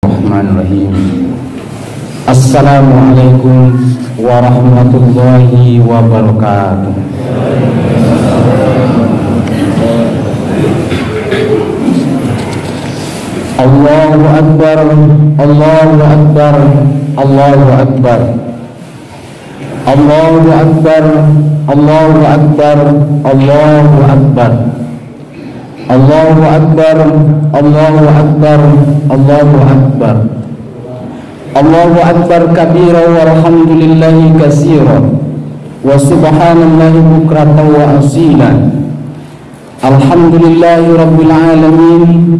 Bismillahirrahmanirrahim. Assalamualaikum warahmatullahi wabarakatuh. Allahu Akbar, Allahu Akbar, Allahu Akbar, Allahu Akbar, Allahu Akbar, Allahu Akbar, Allahu Akbar, Allahu Akbar, Allahu Akbar, Allahu Akbar kabira walhamdulillahi katsira wa subhanallahi bukratan wa asila. Alhamdulillahi rabbil alamin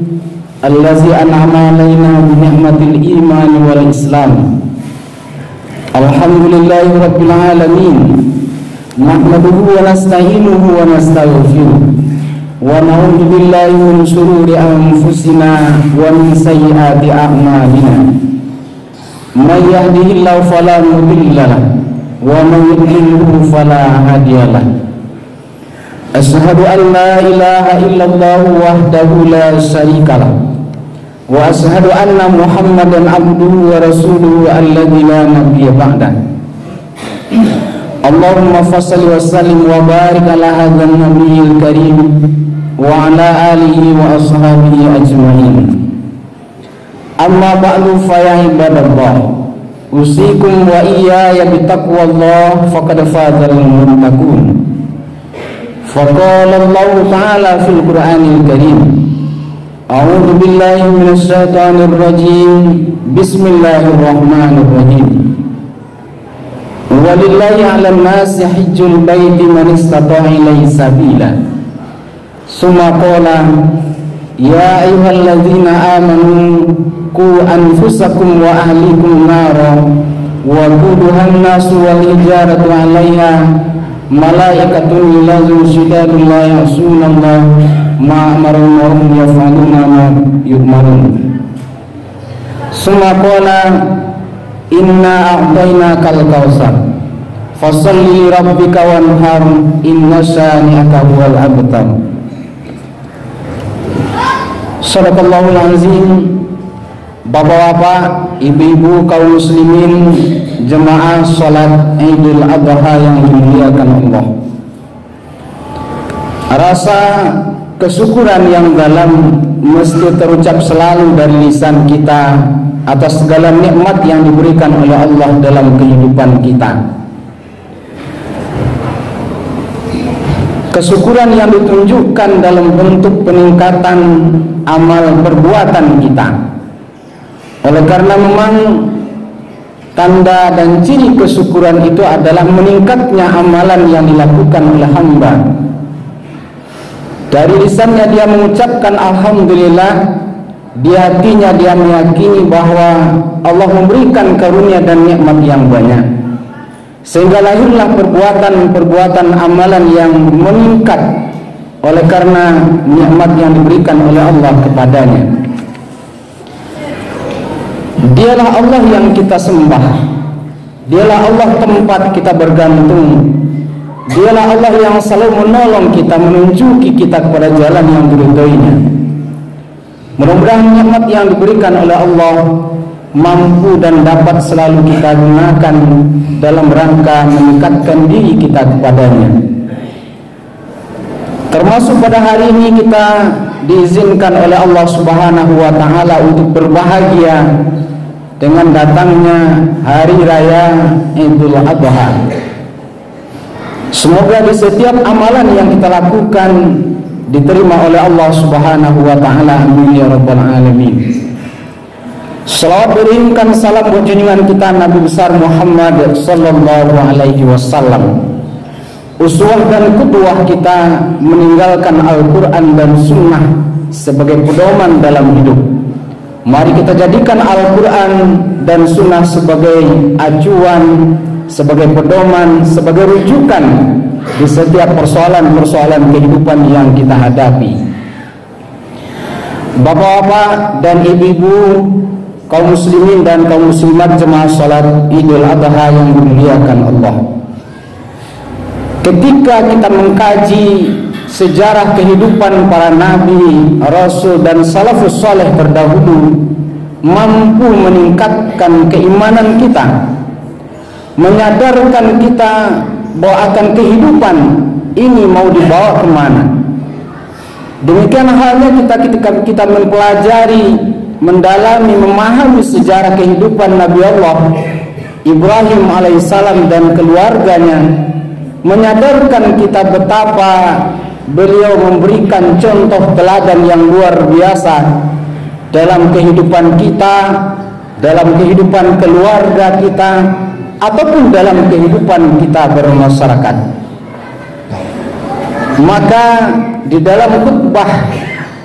allazi an'ama alaina bi ni'matil iman wal islam. Alhamdulillahi rabbil alamin nahmaduhu wa nasta'inuhu wa nastaghfiruh wa na'udzu billahi min shururi anfusina wa min sayyiati a'malina. May yahdihillahu fala mudilla lahu wa may yudlilhu fala hadiya lahu. Asyhadu an la ilaha illallah wahdahu la syarika lahu wa asyhadu anna Muhammadan abduhu wa rasuluhu alladzi la nabiyya ba'dah. Allahumma fassalli wa sallim wa barik ala hadzal nabiyil karim wa ala alihi wa ashabihi ajma'in. Amma ba'du fa ya ibadallah, usikum wa iyaya bitaqwallah faqad fazal muttaqun. Faqala Allah ta'ala fil Qur'anil Karim, a'udzu billahi minasy syaithanir rajim. Bismillahirrahmanirrahim. Walillahi 'alan nasi hajjul baiti man istata'a ilaihi sabila. Summa qala ya ayyuhalladzina amanu qu anfusakum wa ahlikum nara wa quduhan nasu wal hijaratu 'alaiha malaikatun yulazun syidadun la ya'sunallaha ma amarahum wa hum yaf'aluna ma yu'marun. Summa qala inna a'tainakal kautsar fasholli li rabbika wanhar inna syani'aka huwal abtar. Shadaqallahul azim. Bapak-bapak, ibu-ibu kaum muslimin, jemaah salat Idul Adha yang dimuliakan Allah. Rasa kesyukuran yang dalam mesti terucap selalu dari lisan kita atas segala nikmat yang diberikan oleh Allah dalam kehidupan kita. Kesyukuran yang ditunjukkan dalam bentuk peningkatan amal perbuatan kita. Oleh karena memang tanda dan ciri kesyukuran itu adalah meningkatnya amalan yang dilakukan oleh hamba. Dari lisannya dia mengucapkan alhamdulillah, di hatinya dia meyakini bahwa Allah memberikan karunia dan nikmat yang banyak, sehingga lahirlah perbuatan-perbuatan amalan yang meningkat oleh karena nikmat yang diberikan oleh Allah kepadanya. Dialah Allah yang kita sembah, dialah Allah tempat kita bergantung, dialah Allah yang selalu menolong kita, menunjuki kita kepada jalan yang diridhoinya. Mudah-mudahan nikmat yang diberikan oleh Allah mampu dan dapat selalu kita gunakan dalam rangka meningkatkan diri kita kepadanya. Termasuk pada hari ini kita diizinkan oleh Allah Subhanahu wa taala untuk berbahagia dengan datangnya hari raya Idul Adha. Semoga di setiap amalan yang kita lakukan diterima oleh Allah Subhanahu wa taala. Amin ya rabbal alamin. Salawat beriringkan salam buat junjungan kita Nabi besar Muhammad sallallahu alaihi wasallam, uswah dan qudwah kita meninggalkan Al-Qur'an dan Sunnah sebagai pedoman dalam hidup. Mari kita jadikan Al-Quran dan Sunnah sebagai acuan, sebagai pedoman, sebagai rujukan di setiap persoalan-persoalan kehidupan yang kita hadapi. Bapak-bapak dan ibu-ibu, kaum muslimin dan kaum muslimat jemaah salat Idul Adha yang dimuliakan Allah. Ketika kita mengkaji sejarah kehidupan para nabi, rasul dan salafus saleh terdahulu, mampu meningkatkan keimanan kita, menyadarkan kita bahwa akan kehidupan ini mau dibawa kemana. Demikian halnya kita ketika kita mempelajari, mendalami, memahami sejarah kehidupan Nabi Allah Ibrahim alaihissalam dan keluarganya, menyadarkan kita betapa beliau memberikan contoh teladan yang luar biasa dalam kehidupan kita, dalam kehidupan keluarga kita, ataupun dalam kehidupan kita bermasyarakat. Maka di dalam khutbah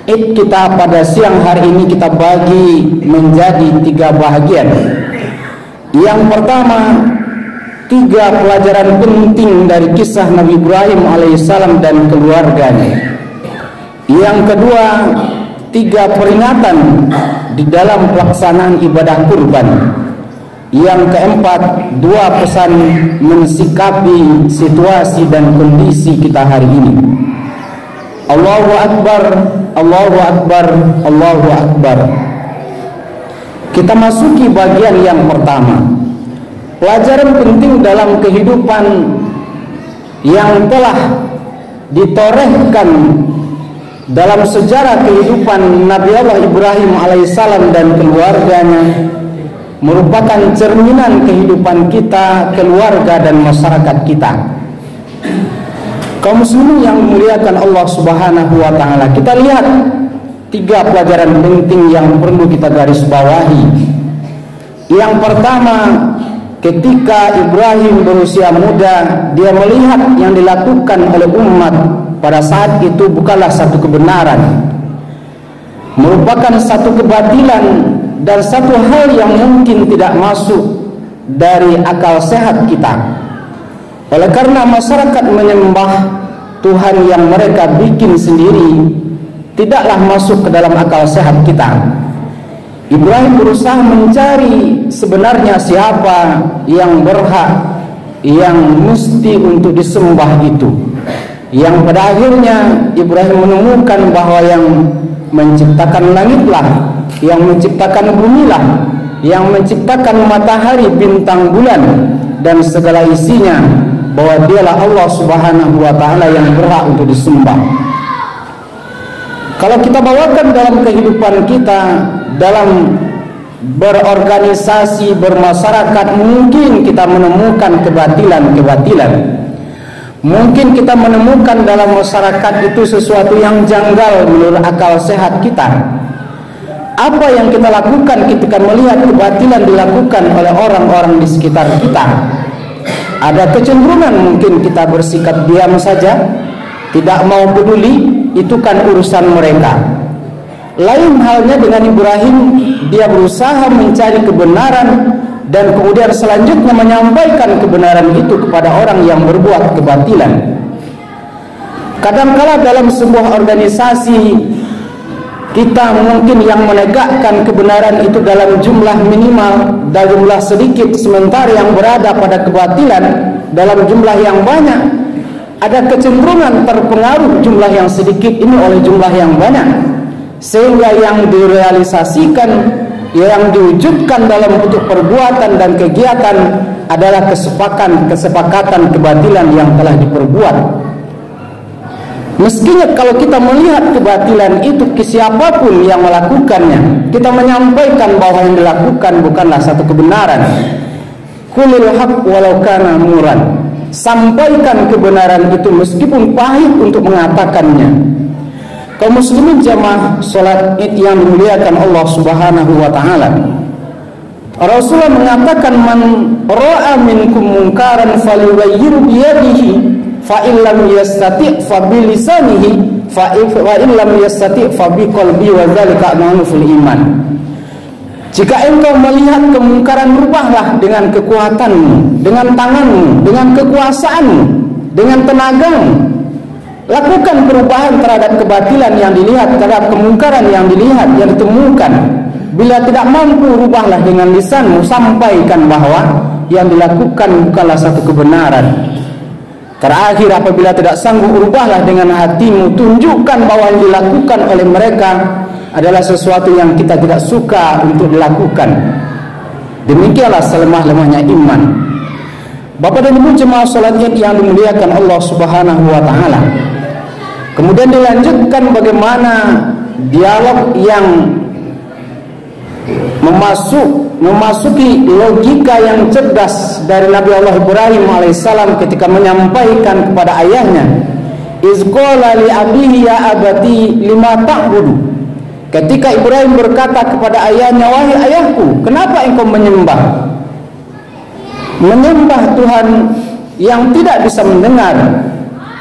Id kita pada siang hari ini kita bagi menjadi 3 bahagian. Yang pertama, 3 pelajaran penting dari kisah Nabi Ibrahim alaihissalam dan keluarganya. Yang kedua, 3 peringatan di dalam pelaksanaan ibadah kurban. Yang keempat, 2 pesan mensikapi situasi dan kondisi kita hari ini. Allahu Akbar, Allahu Akbar, Allahu Akbar. Kita masuki bagian yang pertama. Pelajaran penting dalam kehidupan yang telah ditorehkan dalam sejarah kehidupan Nabi Allah Ibrahim alaihissalam dan keluarganya merupakan cerminan kehidupan kita, keluarga dan masyarakat kita. Kaum muslimin yang memuliakan Allah Subhanahu wa taala, kita lihat 3 pelajaran penting yang perlu kita garis bawahi. Yang pertama, ketika Ibrahim berusia muda, dia melihat yang dilakukan oleh umat pada saat itu bukanlah satu kebenaran, merupakan satu kebatilan dan satu hal yang mungkin tidak masuk dari akal sehat kita. Oleh karena masyarakat menyembah Tuhan yang mereka bikin sendiri tidaklah masuk ke dalam akal sehat kita. Ibrahim berusaha mencari sebenarnya siapa yang berhak, yang mesti untuk disembah itu. Yang pada akhirnya Ibrahim menemukan bahwa yang menciptakan langitlah, yang menciptakan bumilah, yang menciptakan matahari, bintang, bulan dan segala isinya, bahwa dialah Allah Subhanahu wa taala yang berhak untuk disembah. Kalau kita bawakan dalam kehidupan kita, dalam berorganisasi, bermasyarakat, mungkin kita menemukan kebatilan-kebatilan. Mungkin kita menemukan dalam masyarakat itu sesuatu yang janggal menurut akal sehat kita. Apa yang kita lakukan ketika melihat kebatilan dilakukan oleh orang-orang di sekitar kita? Ada kecenderungan mungkin kita bersikap diam saja, tidak mau peduli, itu kan urusan mereka. Lain halnya dengan Ibrahim, dia berusaha mencari kebenaran dan kemudian selanjutnya menyampaikan kebenaran itu kepada orang yang berbuat kebatilan. Kadangkala dalam sebuah organisasi kita mungkin yang menegakkan kebenaran itu dalam jumlah minimal, dalam jumlah sedikit, sementara yang berada pada kebatilan dalam jumlah yang banyak. Ada kecenderungan terpengaruh jumlah yang sedikit ini oleh jumlah yang banyak, sehingga yang direalisasikan, yang diwujudkan dalam bentuk perbuatan dan kegiatan adalah kesepakatan kebatilan yang telah diperbuat. Mestinya kalau kita melihat kebatilan itu ke siapapun yang melakukannya, kita menyampaikan bahwa yang dilakukan bukanlah satu kebenaran. Qulil haqq walau kana muran. Sampaikan kebenaran itu meskipun pahit untuk mengatakannya. Kaum muslimin jamaah salat Id yang dimuliakan Allah Subhanahu wa taala, Rasulullah mengatakan, man ra'a minkum munkaran falyughayyirhu bi yadihi fa in lam yastati' fa bi lisanihi fa in lam yastati' fa bi qalbi wa dzalika ma'ruful iman. Jika engkau melihat kemungkaran, rubahlah dengan kekuatanmu, dengan tanganmu, dengan kekuasaanmu, dengan tenagamu. Lakukan perubahan terhadap kebatilan yang dilihat, terhadap kemungkaran yang dilihat, yang ditemukan. Bila tidak mampu, rubahlah dengan lisanmu, sampaikan bahwa yang dilakukan bukanlah satu kebenaran. Terakhir, apabila tidak sanggup, rubahlah dengan hatimu, tunjukkan bahwa yang dilakukan oleh mereka adalah sesuatu yang kita tidak suka untuk dilakukan. Demikianlah selemah-lemahnya iman. Bapak dan Ibu jemaah salat Id yang dimuliakan Allah Subhanahu wa taala. Kemudian dilanjutkan bagaimana dialog yang memasuki logika yang cerdas dari Nabi Allah Ibrahim alaihissalam ketika menyampaikan kepada ayahnya, iz qala li abihi ya abati lima ta'budu. Ketika Ibrahim berkata kepada ayahnya, wahai ayahku, kenapa engkau menyembah Tuhan yang tidak bisa mendengar,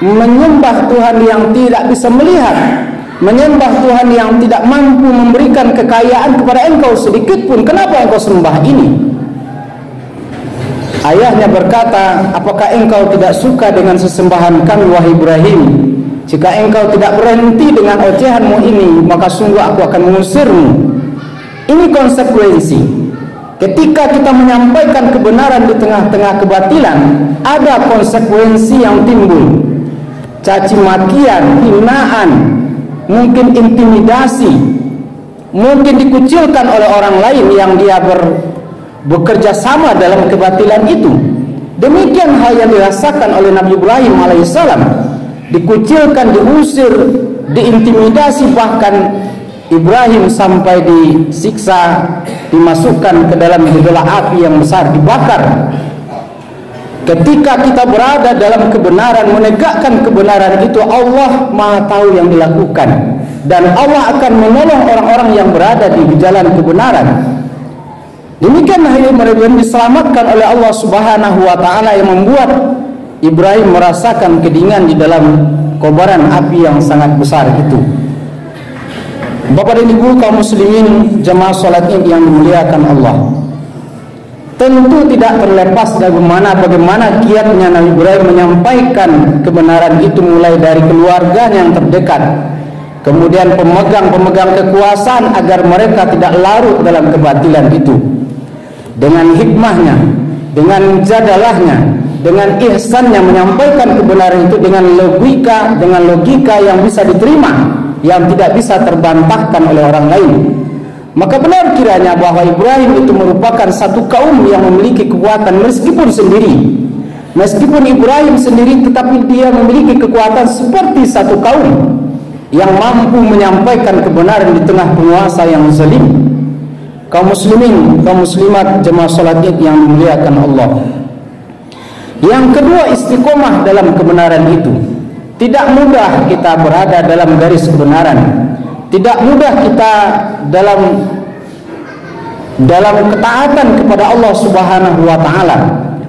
menyembah Tuhan yang tidak bisa melihat, menyembah Tuhan yang tidak mampu memberikan kekayaan kepada engkau sedikit pun. Kenapa engkau sembah ini? Ayahnya berkata, apakah engkau tidak suka dengan sesembahan kami wahai Ibrahim? Jika engkau tidak berhenti dengan ocehanmu ini, maka sungguh aku akan mengusirmu. Ini konsekuensi. Ketika kita menyampaikan kebenaran di tengah-tengah kebatilan, ada konsekuensi yang timbul. Caci makian, hinaan, mungkin intimidasi, mungkin dikucilkan oleh orang lain yang dia bekerja sama dalam kebatilan itu. Demikian hal yang dirasakan oleh Nabi Ibrahim alaihissalam, dikucilkan, diusir, diintimidasi, bahkan Ibrahim sampai disiksa, dimasukkan ke dalam gejolak api yang besar, dibakar. Ketika kita berada dalam kebenaran, menegakkan kebenaran itu, Allah Maha tahu yang dilakukan, dan Allah akan menolong orang-orang yang berada di jalan kebenaran. Demikianlah yang diselamatkan oleh Allah Subhanahu wa taala, yang membuat Ibrahim merasakan kedinginan di dalam kobaran api yang sangat besar itu. Bapak dan Ibu kaum muslimin jemaah salat Id yang dimuliakan Allah, tentu tidak terlepas dari bagaimana giatnya Nabi Ibrahim menyampaikan kebenaran itu, mulai dari keluarganya yang terdekat, kemudian pemegang kekuasaan, agar mereka tidak larut dalam kebatilan itu. Dengan hikmahnya, dengan jadalahnya, dengan ihsannya menyampaikan kebenaran itu dengan logika yang bisa diterima, yang tidak bisa terbantahkan oleh orang lain. Maka benar kiranya bahwa Ibrahim itu merupakan satu kaum yang memiliki kekuatan meskipun Ibrahim sendiri, tetapi dia memiliki kekuatan seperti satu kaum yang mampu menyampaikan kebenaran di tengah penguasa yang zalim. Kaum muslimin, kaum muslimat jemaah salat Id yang dimuliakan Allah. Yang kedua, istiqomah dalam kebenaran itu. Tidak mudah kita berada dalam garis kebenaran. Tidak mudah kita dalam ketaatan kepada Allah Subhanahu wa taala,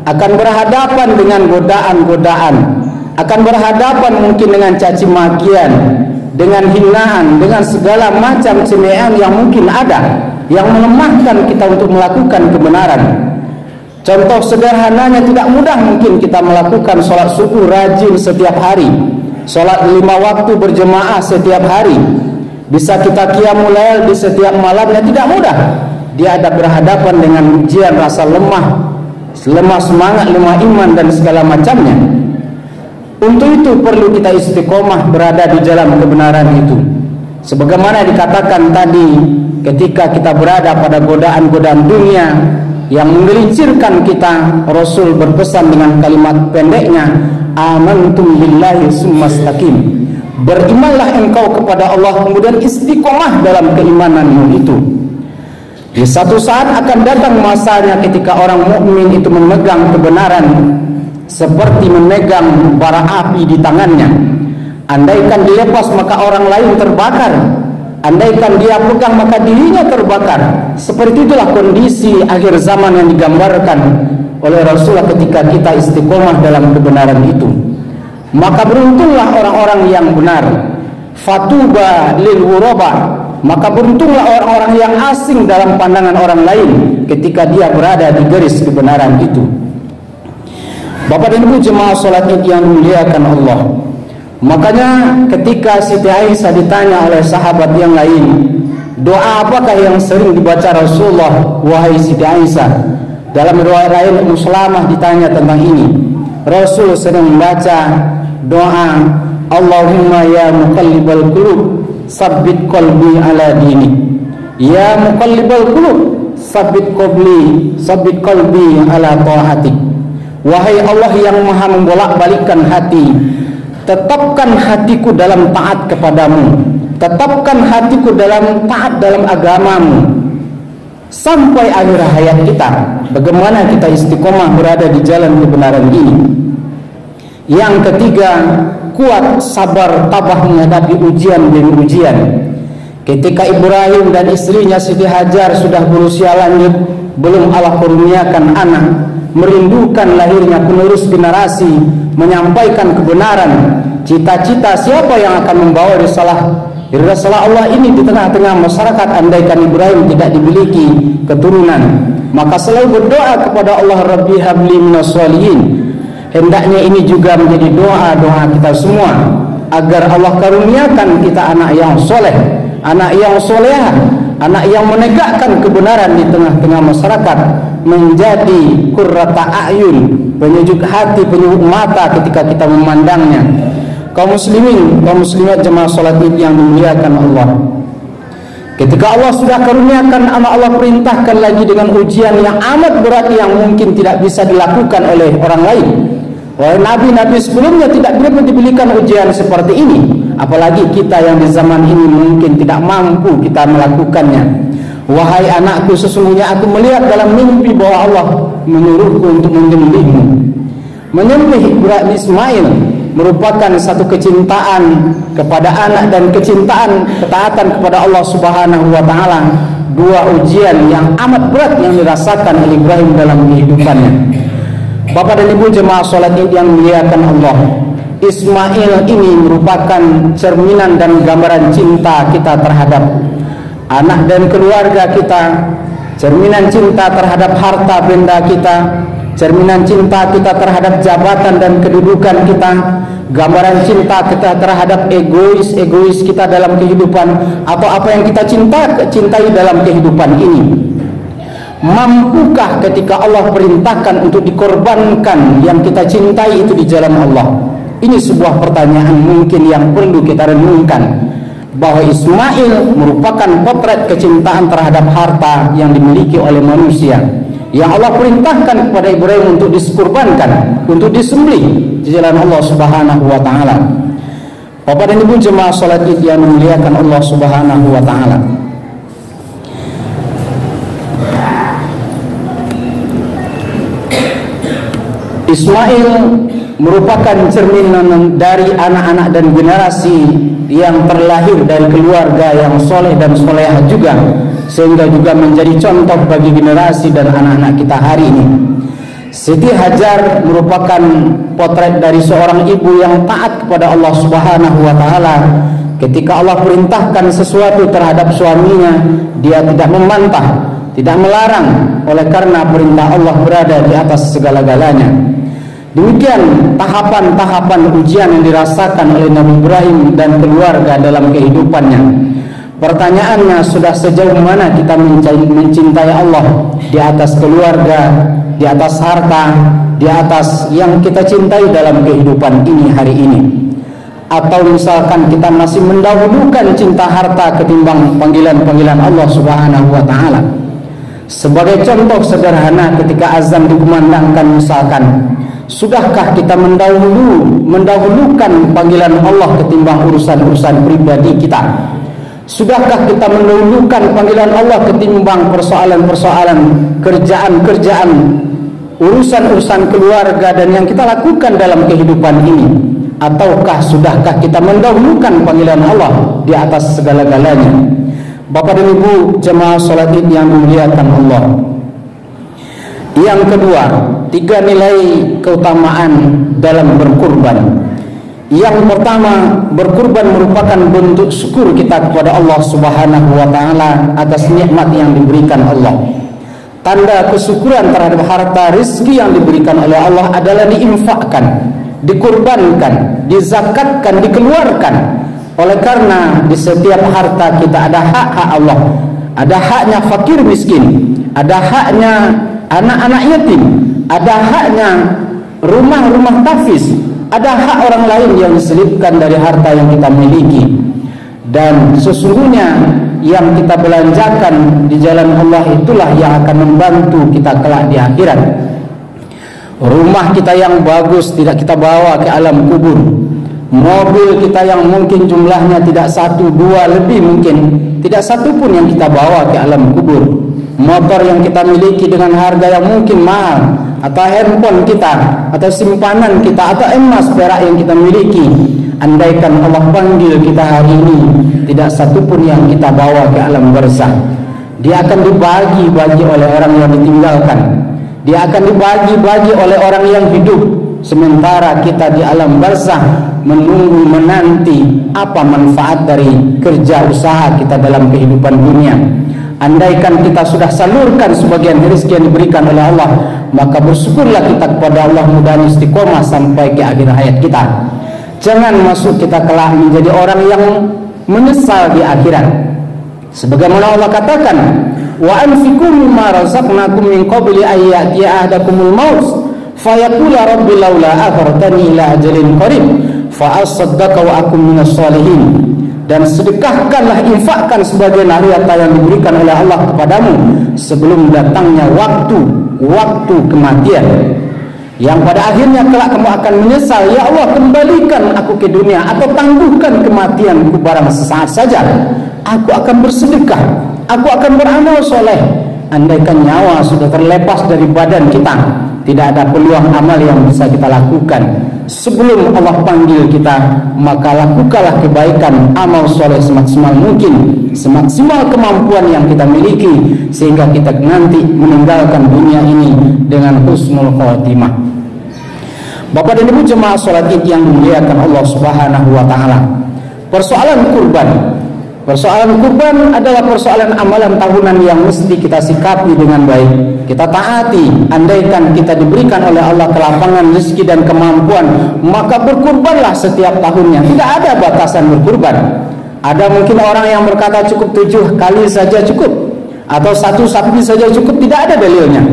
akan berhadapan dengan godaan-godaan, akan berhadapan mungkin dengan caci makian, dengan hinaan, dengan segala macam cemoohan yang mungkin ada, yang melemahkan kita untuk melakukan kebenaran. Contoh sederhananya, tidak mudah mungkin kita melakukan sholat subuh rajin setiap hari, sholat 5 waktu berjemaah setiap hari, bisa kita qiyamul lail di setiap malamnya. Tidak mudah. Dia ada berhadapan dengan ujian, rasa lemah semangat, lemah iman, dan segala macamnya. Untuk itu perlu kita istiqomah berada di jalan kebenaran itu. Sebagaimana dikatakan tadi, ketika kita berada pada godaan-godaan dunia yang menggelincirkan kita, Rasul berpesan dengan kalimat pendeknya, amantum billahi summastaqim. Berimanlah engkau kepada Allah, kemudian istiqomah dalam keimananmu itu. Di satu saat akan datang masanya ketika orang mukmin itu memegang kebenaran seperti memegang bara api di tangannya. Andaikan dilepas maka orang lain terbakar, andaikan dia pegang maka dirinya terbakar. Seperti itulah kondisi akhir zaman yang digambarkan oleh Rasulullah ketika kita istiqomah dalam kebenaran itu. Maka beruntunglah orang-orang yang benar. Fatuba lil ghuraba. Maka beruntunglah orang-orang yang asing dalam pandangan orang lain ketika dia berada di garis kebenaran itu. Bapak dan Ibu jemaah salat Id yang dimuliakan Allah. Makanya ketika Siti Aisyah ditanya oleh sahabat yang lain, doa apakah yang sering dibaca Rasulullah wahai Siti Aisyah? Dalam riwayat lain Ummu Salamah ditanya tentang ini. Rasul sering membaca doa Allahumma ya muqallibal qulub sabbit qalbi ala dinik. Ya muqallibal qulub, sabbit qalbi ala taatik. Wahai Allah yang maha membolak-balikkan hati, tetapkan hatiku dalam taat kepadamu, tetapkan hatiku dalam taat dalam agamamu sampai akhir hayat kita. Bagaimana kita istiqomah berada di jalan kebenaran ini. Yang ketiga, kuat sabar tabah menghadapi ujian demi ujian. Ketika Ibrahim dan istrinya Siti Hajar sudah berusia lanjut, belum Allah kurniakan anak, merindukan lahirnya penerus generasi, menyampaikan kebenaran, cita-cita siapa yang akan membawa risalah Allah ini di tengah-tengah masyarakat. Andaikan Ibrahim tidak dimiliki keturunan, maka selalu berdoa kepada Allah, Rabbi habli minas sholihin. Hendaknya ini juga menjadi doa-doa kita semua, agar Allah karuniakan kita anak yang soleh, anak yang solehah, anak yang menegakkan kebenaran di tengah-tengah masyarakat, menjadi qurrata a'yun, penyejuk hati, penyejuk mata ketika kita memandangnya. Kaum muslimin, kaum muslimat jemaah salat Id yang dimuliakan Allah, ketika Allah sudah karuniakan anak, Allah perintahkan lagi dengan ujian yang amat berat yang mungkin tidak bisa dilakukan oleh orang lain. Oleh nabi-nabi sebelumnya tidak pernah diberikan ujian seperti ini, apalagi kita yang di zaman ini mungkin tidak mampu kita melakukannya. Wahai anakku, sesungguhnya aku melihat dalam mimpi bahwa Allah menyuruhku untuk menyembelihmu. Menyembelih Ibrahim Ismail merupakan satu kecintaan kepada anak dan kecintaan ketaatan kepada Allah Subhanahu wa taala. Dua ujian yang amat berat yang dirasakan oleh Ibrahim dalam kehidupannya. Bapak dan Ibu jemaah salat Id yang dimuliakan Allah, Ismail ini merupakan cerminan dan gambaran cinta kita terhadap anak dan keluarga kita, cerminan cinta terhadap harta benda kita, cerminan cinta kita terhadap jabatan dan kedudukan kita, gambaran cinta kita terhadap egois kita dalam kehidupan, atau apa yang kita cintai dalam kehidupan ini. Mampukah ketika Allah perintahkan untuk dikorbankan yang kita cintai itu di jalan Allah? Ini sebuah pertanyaan mungkin yang perlu kita renungkan, bahwa Ismail merupakan potret kecintaan terhadap harta yang dimiliki oleh manusia, yang Allah perintahkan kepada Ibrahim untuk dikurbankan, untuk disembelih di jalan Allah Subhanahu wa taala. Bapak dan Ibu jemaah salat Id yang dimuliakan Allah Subhanahu wa taala, Ismail merupakan cerminan dari anak-anak dan generasi yang terlahir dari keluarga yang soleh dan solehah juga, sehingga juga menjadi contoh bagi generasi dan anak-anak kita hari ini. Siti Hajar merupakan potret dari seorang ibu yang taat kepada Allah Subhanahu wa taala. Ketika Allah perintahkan sesuatu terhadap suaminya, dia tidak membantah, tidak melarang, oleh karena perintah Allah berada di atas segala-galanya. Demikian tahapan-tahapan ujian yang dirasakan oleh Nabi Ibrahim dan keluarga dalam kehidupannya. Pertanyaannya, sudah sejauh mana kita mencintai Allah di atas keluarga, di atas harta, di atas yang kita cintai dalam kehidupan ini hari ini? Atau misalkan kita masih mendahulukan cinta harta ketimbang panggilan-panggilan Allah Subhanahu wa taala? Sebagai contoh sederhana, ketika azan dikumandangkan misalkan, sudahkah kita mendahulukan panggilan Allah ketimbang urusan-urusan pribadi kita? Sudahkah kita mendahulukan panggilan Allah ketimbang persoalan-persoalan kerjaan-kerjaan, urusan-urusan keluarga dan yang kita lakukan dalam kehidupan ini? Ataukah sudahkah kita mendahulukan panggilan Allah di atas segala-galanya? Bapak dan Ibu jemaah salat Id yang dimuliakan Allah, yang kedua, 3 nilai keutamaan dalam berkurban. Yang pertama, berkurban merupakan bentuk syukur kita kepada Allah Subhanahu wa taala atas nikmat yang diberikan Allah. Tanda kesyukuran terhadap harta rezeki yang diberikan oleh Allah adalah diinfakkan, dikurbankan, dizakatkan, dikeluarkan. Oleh karena di setiap harta kita ada hak-hak Allah, ada haknya fakir miskin, ada haknya anak-anak yatim, ada haknya rumah-rumah tahfiz, ada hak orang lain yang diselipkan dari harta yang kita miliki. Dan sesungguhnya yang kita belanjakan di jalan Allah itulah yang akan membantu kita kelak di akhirat. Rumah kita yang bagus tidak kita bawa ke alam kubur. Mobil kita yang mungkin jumlahnya tidak satu, dua, lebih mungkin, tidak satu pun yang kita bawa ke alam kubur. Motor yang kita miliki dengan harga yang mungkin mahal, atau handphone kita, atau simpanan kita, atau emas perak yang kita miliki, andaikan Allah panggil kita hari ini, tidak satu pun yang kita bawa ke alam barzah. Dia akan dibagi-bagi oleh orang yang ditinggalkan. Dia akan dibagi-bagi oleh orang yang hidup. Sementara kita di alam barzah menunggu menanti apa manfaat dari kerja usaha kita dalam kehidupan dunia. Andaikan kita sudah salurkan sebagian rezeki yang diberikan oleh Allah, maka bersyukurlah kita kepada Allah, mudah istiqomah sampai ke akhir hayat kita. Jangan masuk kita kelak menjadi orang yang menyesal di akhirat. Sebagaimana Allah katakan, wa anfiqu mimma razaqnakum min qabli an ya'tiya ahadakumul maut fayaqula rabbi laula akhartani ila ajalin qarib fa asaddaqa wa akum minas shalihin. Dan sedekahkanlah, infakkan sebagian harta yang diberikan oleh Allah kepadamu sebelum datangnya waktu kematian, yang pada akhirnya kelak kamu akan menyesal. Ya Allah, kembalikan aku ke dunia atau tangguhkan kematianku barang sesaat saja, aku akan bersedekah, aku akan beramal soleh. Andaikan nyawa sudah terlepas dari badan kita, tidak ada peluang amal yang bisa kita lakukan. Sebelum Allah panggil kita, maka lakukanlah kebaikan, amal soleh semaksimal mungkin, semaksimal kemampuan yang kita miliki, sehingga kita nanti meninggalkan dunia ini dengan husnul khotimah. Bapak dan Ibu jemaah salat Id yang dimuliakan Allah Subhanahu wa taala. Persoalan kurban adalah persoalan amalan tahunan yang mesti kita sikapi dengan baik, kita taati. Andaikan kita diberikan oleh Allah kelapangan rezeki dan kemampuan, maka berkurbanlah setiap tahunnya. Tidak ada batasan berkurban. Ada mungkin orang yang berkata cukup 7 kali saja cukup, atau 1 sapi saja cukup. Tidak ada dalilnya.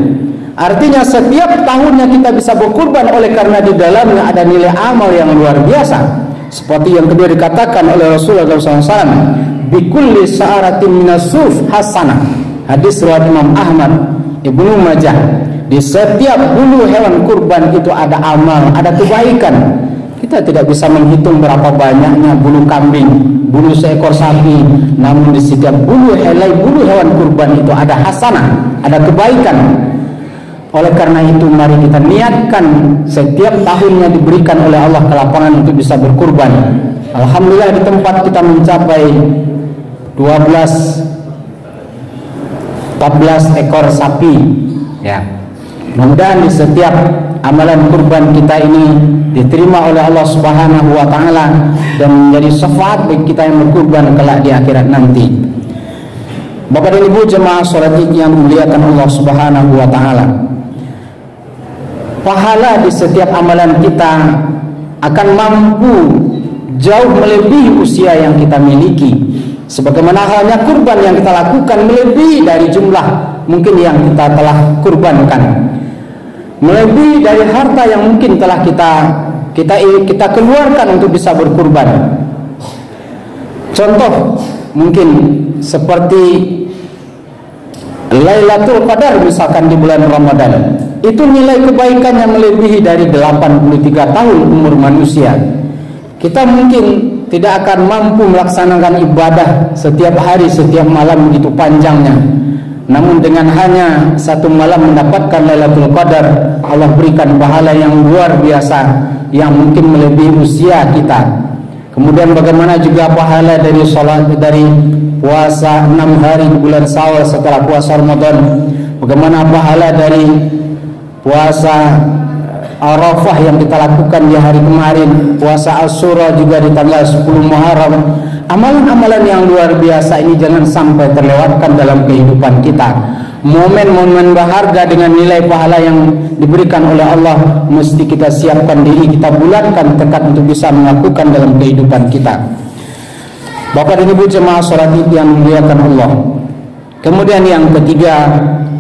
Artinya setiap tahunnya kita bisa berkurban, oleh karena di dalamnya ada nilai amal yang luar biasa. Seperti yang kedua dikatakan oleh Rasulullah SAW, bikulli sa'aratin minas suf hasanah. Hadis riwayat Imam Ahmad, Ibnu Majah. Di setiap bulu hewan kurban itu ada amal, ada kebaikan. Kita tidak bisa menghitung berapa banyaknya bulu kambing, bulu seekor sapi, namun di setiap bulu hewan kurban itu ada hasanah, ada kebaikan. Oleh karena itu mari kita niatkan setiap tahunnya diberikan oleh Allah kelapangan untuk bisa berkurban. Alhamdulillah di tempat kita mencapai 14 ekor sapi, ya. Mudah-mudahan di setiap amalan kurban kita ini diterima oleh Allah Subhanahu wa taala dan menjadi syafaat bagi kita yang berkurban kelak di akhirat nanti. Bapak dan Ibu jemaah salat Id yang dimuliakan Allah Subhanahu wa taala, pahala di setiap amalan kita akan mampu jauh melebihi usia yang kita miliki. Sebagaimana halnya kurban yang kita lakukan melebihi dari jumlah mungkin yang kita telah kurbankan, melebihi dari harta yang mungkin telah kita keluarkan untuk bisa berkurban. Contoh mungkin seperti Lailatul Qadar misalkan di bulan Ramadan, itu nilai kebaikannya melebihi dari 83 tahun umur manusia. Kita mungkin tidak akan mampu melaksanakan ibadah setiap hari, setiap malam begitu panjangnya. Namun dengan hanya 1 malam mendapatkan Lailatul Qadar, Allah berikan pahala yang luar biasa yang mungkin melebihi usia kita. Kemudian bagaimana juga pahala dari salat, dari puasa 6 hari di bulan Syawal setelah puasa Ramadan. Bagaimana pahala dari puasa Arafah yang kita lakukan di hari kemarin, puasa Asyura juga di tanggal 10 Muharram. Amalan-amalan yang luar biasa ini jangan sampai terlewatkan dalam kehidupan kita. Momen-momen berharga dengan nilai pahala yang diberikan oleh Allah mesti kita siapkan diri, kita bulatkan tekad untuk bisa melakukan dalam kehidupan kita. Bapak dan Ibu jemaah salat Id yang dimuliakan Allah. Kemudian yang ketiga,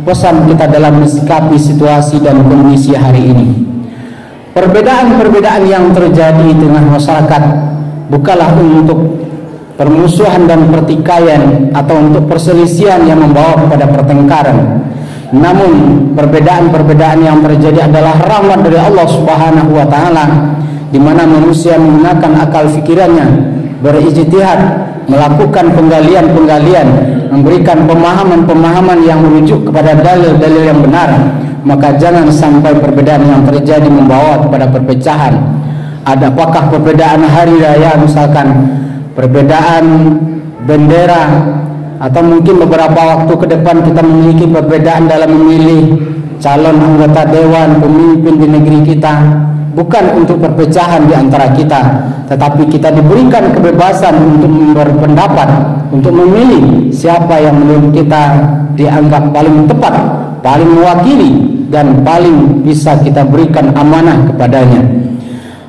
pesan kita dalam mensikapi situasi dan kondisi hari ini. Perbedaan-perbedaan yang terjadi di tengah masyarakat bukanlah untuk permusuhan dan pertikaian atau untuk perselisihan yang membawa kepada pertengkaran. Namun perbedaan-perbedaan yang terjadi adalah rahmat dari Allah Subhanahu wa taala, di mana manusia menggunakan akal fikirannya, berijtihad, melakukan penggalian-penggalian, memberikan pemahaman-pemahaman yang merujuk kepada dalil-dalil yang benar. Maka jangan sampai perbedaan yang terjadi membawa kepada perpecahan. Apakah perbedaan hari raya, misalkan perbedaan bendera, atau mungkin beberapa waktu ke depan kita memiliki perbedaan dalam memilih calon anggota dewan, pemimpin di negeri kita. Bukan untuk perpecahan di antara kita, tetapi kita diberikan kebebasan untuk berpendapat, untuk memilih siapa yang menurut kita dianggap paling tepat, paling mewakili, dan paling bisa kita berikan amanah kepadanya.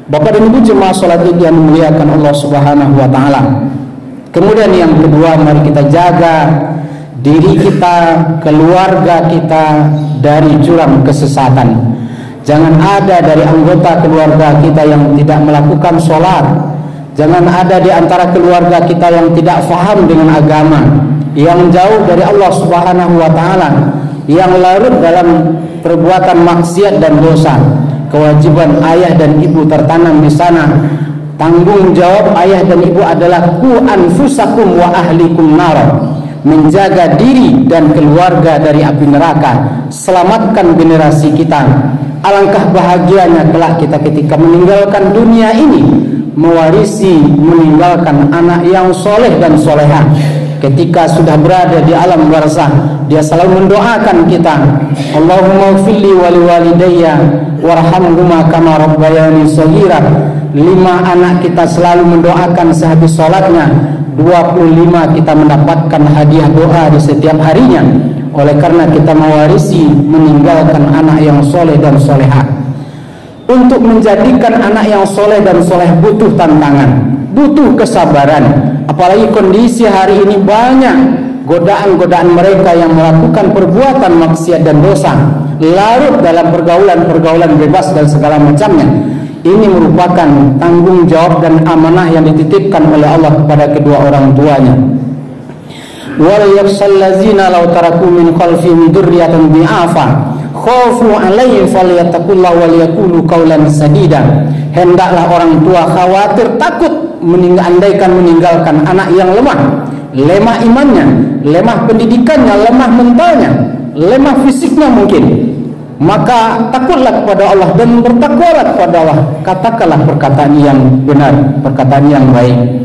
Bapak dan Ibu jemaah salat Id yang dimuliakan Allah Subhanahu wa taala. Kemudian yang kedua, mari kita jaga diri kita, keluarga kita dari jurang kesesatan. Jangan ada dari anggota keluarga kita yang tidak melakukan sholat. Jangan ada di antara keluarga kita yang tidak faham dengan agama, yang jauh dari Allah Subhanahu wa taala, yang larut dalam perbuatan maksiat dan dosa. Kewajiban ayah dan ibu tertanam di sana. Tanggung jawab ayah dan ibu adalah ku anfusakum wa ahlikum nar, menjaga diri dan keluarga dari api neraka. Selamatkan generasi kita. Alangkah bahagianya kelak kita ketika meninggalkan dunia ini, mewarisi, meninggalkan anak yang soleh dan solehah. Ketika sudah berada di alam barzah, dia selalu mendoakan kita, Allahumma ighfirli wa liwalidayya warhamhuma kama rabbayani shaghira. 5 anak kita selalu mendoakan sehabis sholatnya. 25 kita mendapatkan hadiah doa di setiap harinya. Oleh karena kita mewarisi, meninggalkan anak yang soleh dan solehah. Untuk menjadikan anak yang soleh dan soleh butuh tantangan, butuh kesabaran. Apalagi kondisi hari ini banyak godaan-godaan mereka yang melakukan perbuatan maksiat dan dosa, larut dalam pergaulan-pergaulan bebas dan segala macamnya. Ini merupakan tanggung jawab dan amanah yang dititipkan oleh Allah kepada kedua orang tuanya. Wal yakhshal ladzina law taraku min khalfihim dzurriyyatan dhi'afa khafu 'alaihim falyattaqullaha wal yaqulu qawlan sadida. Hendaklah orang tua khawatir, takut meninggalkan anak yang lemah imannya, lemah pendidikannya, lemah mentalnya, lemah fisiknya mungkin. Maka takutlah kepada Allah dan bertakwalah kepada Allah. Katakanlah perkataan yang benar, perkataan yang baik.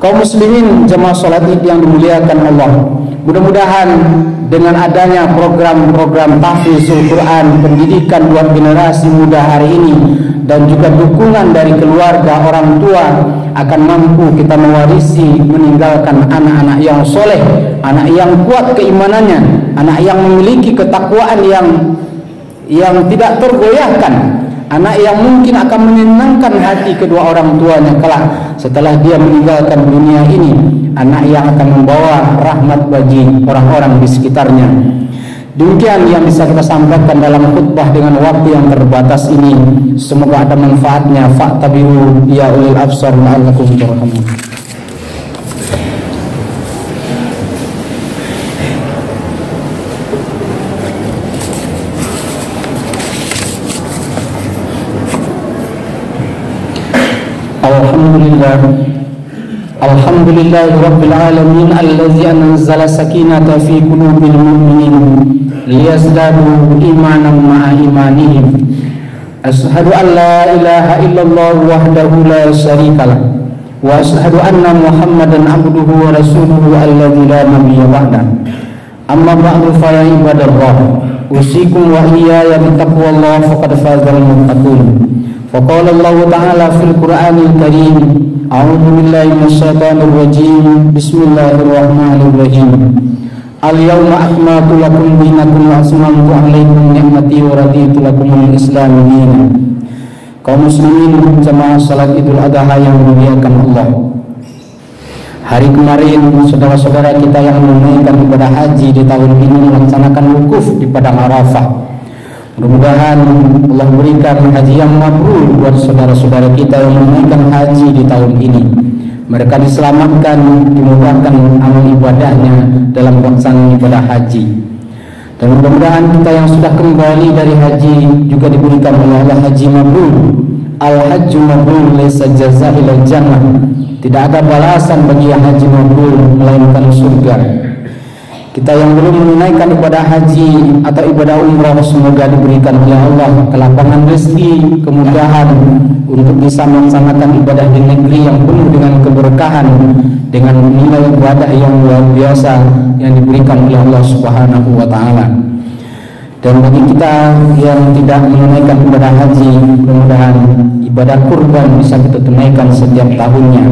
Kaum muslimin jemaah salat Id yang dimuliakan Allah, mudah-mudahan dengan adanya program-program tahfizul Quran, pendidikan buat generasi muda hari ini, dan juga dukungan dari keluarga orang tua, akan mampu kita mewarisi, meninggalkan anak-anak yang soleh, anak yang kuat keimanannya, anak yang memiliki ketakwaan yang tidak tergoyahkan, anak yang mungkin akan menyenangkan hati kedua orang tuanya kelak setelah dia meninggalkan dunia ini, anak yang akan membawa rahmat bagi orang-orang di sekitarnya. Demikian yang bisa kita sampaikan dalam khutbah dengan waktu yang terbatas ini. Semoga ada manfaatnya. Fa'tabiru ya ulil absar la'allakum turhamun. Alhamdulillah rabbil alamin allazi anzala sakinata fi qulubil mu'minin liyazdadu imanan ma'a imanihim. Ashhadu an la ilaha illallah wahdahu la syarikalah wa ashhadu anna Muhammadan abduhu wa rasuluhu alladzi la nabiyya ba'dah. Amma ba'du fa ya ibadallah, usikum wa iyaya bittaqwallah faqad fazal muttaqun. Faqala Allah Ta'ala fil Qur'anil Karim, a'udzu billahi minasyaitonir rajim. Bismillahirrahmanirrahim. Al-yawma akmaltu lakum dinakum wa atmamtu 'alaikum ni'mati wa raditu lakumul Islam dinan. Kaum muslimin jemaah salat Idul Adha yang dimuliakan Allah. Hari kemarin saudara-saudara kita yang menunaikan ibadah haji di tahun ini melaksanakan wukuf di padang Arafah. Mudah-mudahan Allah berikan haji yang mabrur buat saudara-saudara kita yang menunaikan haji di tahun ini. mereka diselamatkan, dimudahkan amal ibadahnya dalam pelaksanaan ibadah haji. Dan mudah-mudahan kita yang sudah kembali dari haji juga diberikan oleh Allah haji mabrur. Al-hajju mabrur laysa jazaa illa jannah. Tidak ada balasan bagi yang haji mabrur melainkan surga. Kita yang belum menunaikan ibadah haji atau ibadah umrah, semoga diberikan oleh Allah kelapangan rezeki, kemudahan untuk bisa melaksanakan ibadah di negeri yang penuh dengan keberkahan, dengan nilai ibadah yang luar biasa yang diberikan oleh Allah Subhanahu wa taala. Dan bagi kita yang tidak menunaikan ibadah haji, mudah-mudahan ibadah kurban bisa kita tunaikan setiap tahunnya.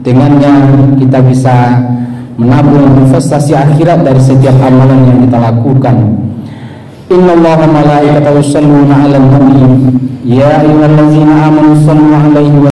Dengannya kita bisa menabung investasi akhirat dari setiap amalan yang kita lakukan. Innallaha malaikatahu yusholluna 'alan nabi ya ayyuhallazina amanu shallu 'alaihi